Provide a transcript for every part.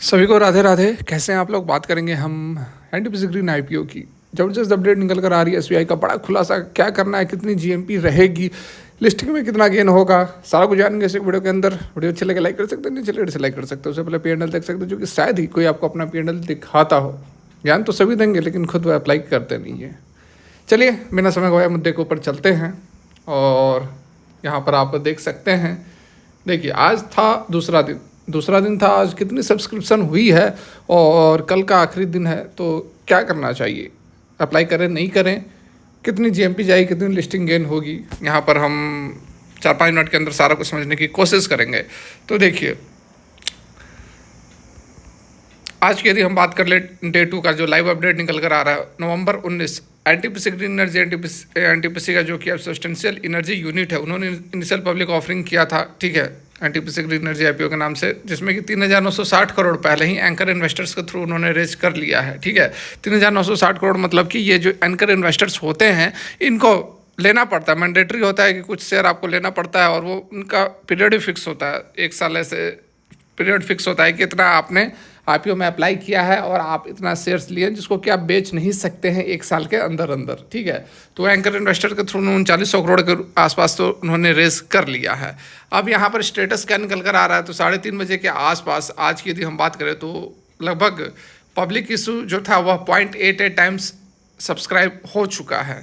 सभी को राधे राधे। कैसे हैं आप लोग? बात करेंगे हम एनटीपीसी ग्रीन आईपीओ की। जबरदस्त अपडेट निकल कर आ रही है। एसबीआई का बड़ा खुलासा, क्या करना है, कितनी जीएमपी रहेगी, लिस्टिंग में कितना गेन होगा, सारा कुछ जानेंगे इस वीडियो के अंदर। वीडियो अच्छे लगे लाइक कर सकते हैं, नहीं चले डिसलाइक कर सकते हो। उससे पहले पीएनएल देख सकते हो, जो कि शायद ही कोई आपको अपना पीएनएल दिखाता हो। ज्ञान तो सभी देंगे लेकिन खुद वो अप्लाई करते नहीं है। चलिए बिना समय गवाए मुद्दे के ऊपर चलते हैं। और यहाँ पर आप देख सकते हैं, देखिए आज था दूसरा दिन था आज। कितनी सब्सक्रिप्शन हुई है और कल का आखिरी दिन है, तो क्या करना चाहिए, अप्लाई करें नहीं करें, कितनी जीएमपी जाएगी, कितनी लिस्टिंग गेन होगी, यहाँ पर हम 4-5 मिनट के अंदर सारा कुछ समझने की कोशिश करेंगे। तो देखिए आज की यदि हम बात कर ले डे 2 का जो लाइव अपडेट निकल कर आ रहा है, नवंबर 19, एनटीपीसी ग्रीन एनर्जी एनटीपीसी का जो कि अब सस्टेंशियल एनर्जी यूनिट है, उन्होंने इनिशियल पब्लिक ऑफरिंग किया था, ठीक है, एनटीपीसी ग्रीन एनर्जी आईपीओ के नाम से, जिसमें कि 3,960 करोड़ पहले ही एंकर इन्वेस्टर्स के थ्रू उन्होंने रेज कर लिया है। ठीक है, 3,960 करोड़ मतलब कि ये जो एंकर इन्वेस्टर्स होते हैं इनको लेना पड़ता है, मैंडेटरी होता है कि कुछ शेयर आपको लेना पड़ता है, और वो उनका पीरियड भी फिक्स होता है, 1 साल ऐसे पीरियड फिक्स होता है कि इतना आपने आईपीओ में अप्लाई किया है और आप इतना शेयर्स लिए जिसको कि आप बेच नहीं सकते हैं 1 साल के अंदर अंदर। ठीक है, तो एंकर इन्वेस्टर के थ्रू 3900 करोड़ के आसपास तो उन्होंने रेज कर लिया है। अब यहाँ पर स्टेटस क्या निकल कर आ रहा है, तो 3:30 बजे के आसपास आज की यदि हम बात करें तो लगभग पब्लिक इशू जो था वह 0.88 टाइम्स सब्सक्राइब हो चुका है।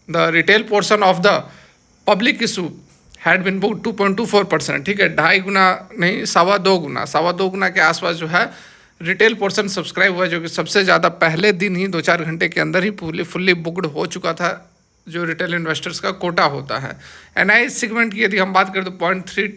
The retail portion of the public issue had been book 2.24%। ठीक है, 2.5 गुना नहीं, 2.25 गुना के आसपास जो है रिटेल पोर्शन सब्सक्राइब हुआ, जो कि सबसे ज़्यादा पहले दिन ही 2-4 घंटे के अंदर ही फुल्ली बुकड हो चुका था, जो रिटेल इन्वेस्टर्स का कोटा होता है। एनआई सेगमेंट की यदि हम बात करें तो 0.3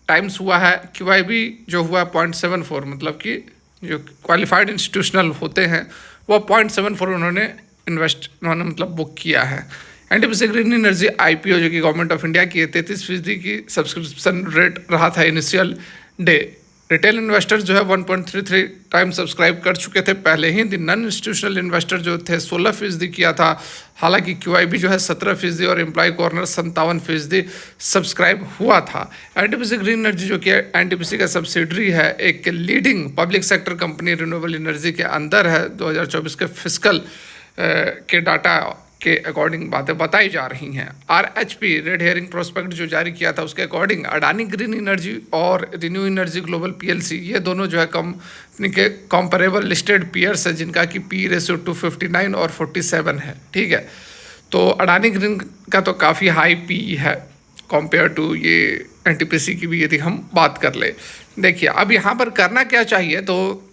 टाइम्स हुआ है। क्यूआईबी जो हुआ 0.74, मतलब कि जो क्वालिफाइड इंस्टीट्यूशनल होते हैं वो 0.74 उन्होंने मतलब बुक किया है। एनटीपीसी ग्रीन एनर्जी आईपीओ जो कि गवर्नमेंट ऑफ इंडिया की 33% की सब्सक्रिप्शन रेट रहा था इनिशियल डे। रिटेल इन्वेस्टर जो है 1.33 टाइम सब्सक्राइब कर चुके थे पहले ही दिन। नॉन इंस्टीट्यूशनल इन्वेस्टर जो थे 16% किया था, हालांकि क्यूआईबी जो है 17% और एम्प्लॉय कॉर्नर 57% सब्सक्राइब हुआ था। एनटीपीसी ग्रीन एनर्जी जो कि एनटीपीसी का सब्सिडरी है, एक leading public sector company renewable energy के अंदर है। 2024 के फिस्कल के डाटा के अकॉर्डिंग बातें बताई जा रही हैं। आरएचपी रेड हेयरिंग प्रोस्पेक्ट जो जारी किया था उसके अकॉर्डिंग अडानी ग्रीन एनर्जी और रिन्यू एनर्जी ग्लोबल पीएलसी, ये दोनों जो है कंपनी के कंपेरेबल लिस्टेड पीयर्स है, जिनका कि पी रेशियो 259 और 47 है। ठीक है, तो अडानी ग्रीन का तो काफ़ी हाई पी है कंपेयर टू ये एनटीपीसी की भी यदि हम बात कर ले। देखिए अब यहाँ पर करना क्या चाहिए, तो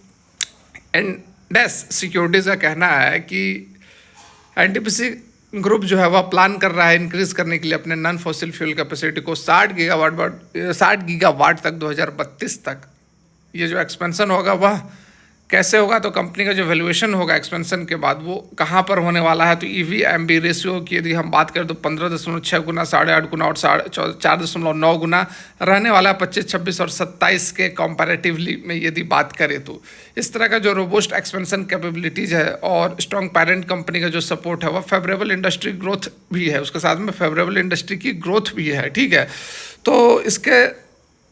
एंडेस सिक्योरिटीज़ का कहना है कि एनटीपीसी ग्रुप जो है वह प्लान कर रहा है इंक्रीज करने के लिए अपने नॉन फॉसिल फ्यूल कैपेसिटी को 60 गीगावाट तक 2032 तक। ये जो एक्सपेंशन होगा वह कैसे होगा, तो कंपनी का जो वैल्यूएशन होगा एक्सपेंशन के बाद वो कहाँ पर होने वाला है, तो ईवी एमबी रेशियो की यदि हम बात करें तो 15.6 गुना, 8.5 गुना और 4.9 गुना रहने वाला है 25, 26 और 27 के कंपैरेटिवली में यदि बात करें तो। इस तरह का जो रोबोस्ट एक्सपेंशन कैपेबिलिटीज़ है और स्ट्रॉन्ग पेरेंट कंपनी का जो सपोर्ट है वह फेवरेबल इंडस्ट्री ग्रोथ भी है, उसके साथ में फेवरेबल इंडस्ट्री की ग्रोथ भी है। ठीक है, तो इसके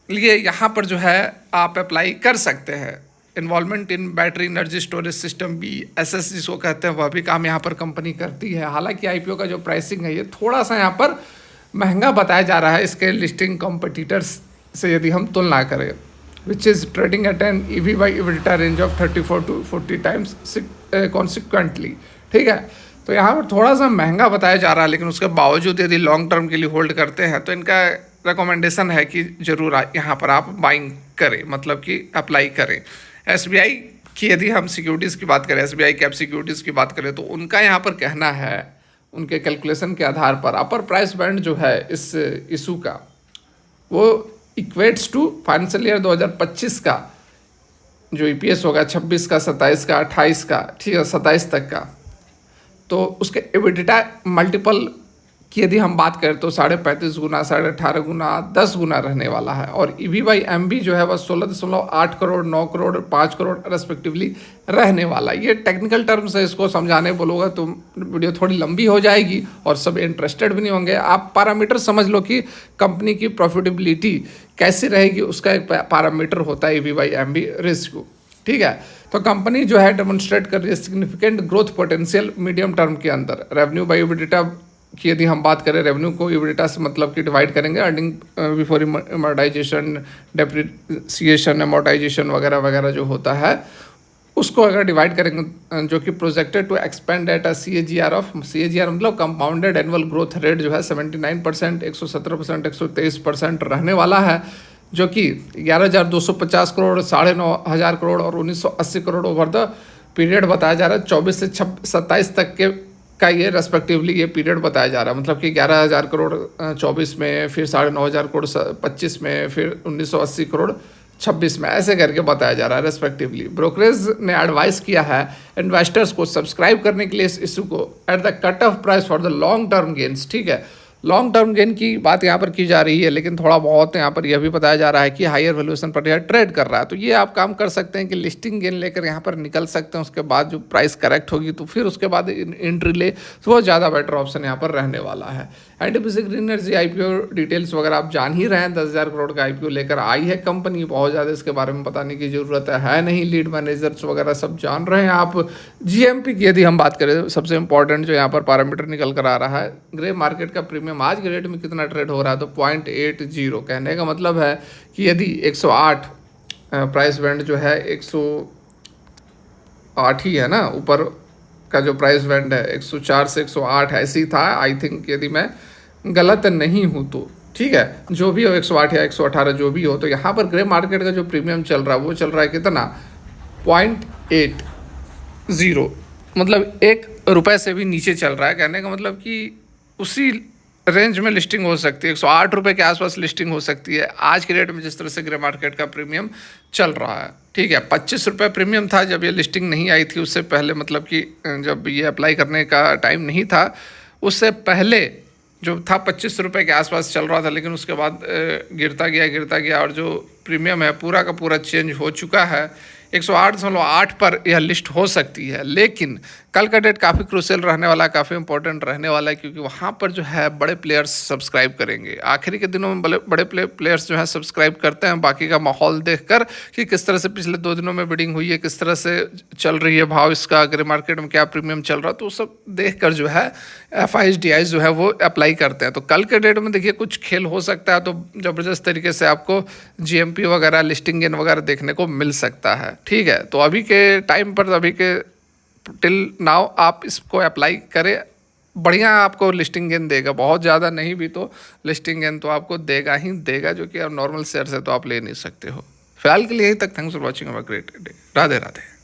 लिए यहाँ पर जो है आप अप्लाई कर सकते हैं। Involvement in battery energy storage system BESS जिसको कहते हैं, वह भी काम यहाँ पर कंपनी करती है। हालांकि आईपीओ का जो प्राइसिंग है ये थोड़ा सा यहाँ पर महंगा बताया जा रहा है इसके लिस्टिंग कॉम्पिटिटर्स से यदि हम तुलना करें, which is trading at an EV/EBITDA range of 34 to 40 times consequently. ठीक है, तो यहाँ पर थोड़ा सा महंगा बताया जा रहा है, लेकिन उसके बावजूद यदि लॉन्ग टर्म के लिए होल्ड करते हैं तो इनका रिकमेंडेशन है कि ज़रूर यहाँ पर आप बाइंग करें, मतलब कि अप्लाई करें। एसबीआई की यदि हम सिक्योरिटीज़ की बात करें, एसबीआई कैप सिक्योरिटीज़ की बात करें, तो उनका यहाँ पर कहना है, उनके कैलकुलेशन के आधार पर अपर प्राइस बैंड जो है इस इशू का वो इक्वेट्स टू फाइनेंशियल ईयर 2025 का जो ईपीएस होगा 26 का, 27 का, 28 का, ठीक है 27 तक का, तो उसके एबिटा मल्टीपल की यदि हम बात करें तो 35.5 गुना, 18.5 गुना, 10 गुना रहने वाला है। और EV/MB जो है वह 16.8 करोड़, 9 करोड़, 5 करोड़ रेस्पेक्टिवली रहने वाला है। ये टेक्निकल टर्म्स है, इसको समझाने बोलोगे तो वीडियो थोड़ी लंबी हो जाएगी और सब इंटरेस्टेड भी नहीं होंगे। आप पैरामीटर समझ लो कि कंपनी की प्रॉफिटेबिलिटी कैसी रहेगी, उसका एक पैरामीटर होता है EV/MB रेशियो। ठीक है। तो कंपनी जो है डेमोन्स्ट्रेट कर रही है significant growth potential medium term के अंदर। रेवेन्यू बाई एबिटा की यदि हम बात करें, रेवेन्यू को एबिटा से मतलब कि डिवाइड करेंगे, earning before amortisation, depreciation, amortisation वगैरह वगैरह जो होता है उसको अगर डिवाइड करेंगे, जो कि projected to expand at CAGR ऑफ, CAGR मतलब कंपाउंडेड एनुअल ग्रोथ रेट जो है 79%, 117%, 123% रहने वाला है, जो कि 11,250 करोड़, 9,500 करोड़ और 1,980 करोड़ ओवर द पीरियड बताया जा रहा है। 24 से 27 तक के का ये रेस्पेक्टिवली ये पीरियड बताया जा रहा है। मतलब कि 11,000 करोड़ 24 में, फिर 9,500 करोड़ 25 में, फिर 1,980 करोड़ 26 में, ऐसे करके बताया जा रहा है रेस्पेक्टिवली। ब्रोकरेज ने एडवाइस किया है इन्वेस्टर्स को सब्सक्राइब करने के लिए इस इशू को at the cut off price for the long term gains. ठीक है, लॉन्ग टर्म गेन की बात यहाँ पर की जा रही है, लेकिन थोड़ा बहुत यहाँ पर यह भी बताया जा रहा है कि हायर वैल्यूएशन पर यह ट्रेड कर रहा है। तो ये आप काम कर सकते हैं कि लिस्टिंग गेन लेकर यहाँ पर निकल सकते हैं, उसके बाद जो प्राइस करेक्ट होगी तो फिर उसके बाद एंट्री ले, तो वो ज़्यादा बेटर ऑप्शन यहाँ पर रहने वाला है। NTPC green energy IPO details वगैरह आप जान ही रहे हैं, 10,000 करोड़ का IPO लेकर आई है कंपनी। बहुत ज़्यादा इसके बारे में बताने की ज़रूरत है नहीं, लीड मैनेजर्स वगैरह सब जान रहे हैं आप। GMP की यदि हम बात करें, सबसे इंपॉर्टेंट जो यहाँ पर पैरामीटर निकल कर आ रहा है, ग्रे मार्केट का प्रीमियम आज के डेट में कितना ट्रेड हो रहा है, तो 0.80। कहने का मतलब है कि यदि 108 प्राइस बैंड जो है 108 ही है ना, ऊपर का जो प्राइस बैंड है 104 से 108 ऐसे ही था आई थिंक, यदि मैं गलत नहीं हूँ तो। ठीक है, जो भी हो 108 या 118 जो भी हो, तो यहाँ पर ग्रे मार्केट का जो प्रीमियम चल रहा है वो चल रहा है कितना, 0.80, मतलब ₹1 से भी नीचे चल रहा है। कहने का मतलब कि उसी रेंज में लिस्टिंग हो सकती है, ₹108 के आसपास लिस्टिंग हो सकती है आज के रेट में, जिस तरह से ग्रे मार्केट का प्रीमियम चल रहा है। ठीक है, ₹25 प्रीमियम था जब ये लिस्टिंग नहीं आई थी, उससे पहले, मतलब कि जब ये अप्लाई करने का टाइम नहीं था उससे पहले जो था ₹25 के आसपास चल रहा था, लेकिन उसके बाद गिरता गया और जो प्रीमियम है पूरा का पूरा चेंज हो चुका है। 108.8 पर यह लिस्ट हो सकती है, लेकिन कल का डेट काफ़ी क्रूशियल रहने वाला है, काफ़ी इंपॉर्टेंट रहने वाला है, क्योंकि वहाँ पर जो है बड़े प्लेयर्स सब्सक्राइब करेंगे। आखिरी के दिनों में बड़े प्लेयर्स जो है सब्सक्राइब करते हैं, बाकी का माहौल देखकर कि किस तरह से पिछले 2 दिनों में बिडिंग हुई है, किस तरह से चल रही है भाव इसका, ग्रे मार्केट में क्या प्रीमियम चल रहा है, तो सब देख कर जो है FIs DIs जो है वो अप्लाई करते हैं। तो कल के डेट में देखिए कुछ खेल हो सकता है, तो ज़बरदस्त तरीके से आपको GMP वगैरह, लिस्टिंग गेन वगैरह देखने को मिल सकता है। ठीक है, तो अभी के टाइम पर, अभी के टिल नाउ आप इसको अप्लाई करें, बढ़िया आपको लिस्टिंग गेन देगा, बहुत ज़्यादा नहीं भी तो लिस्टिंग गेन तो आपको देगा ही देगा, जो कि अब नॉर्मल शेयर से तो आप ले नहीं सकते हो। फिलहाल के लिए यहीं तक। Thanks for watching, have a great day. Radhe Radhe.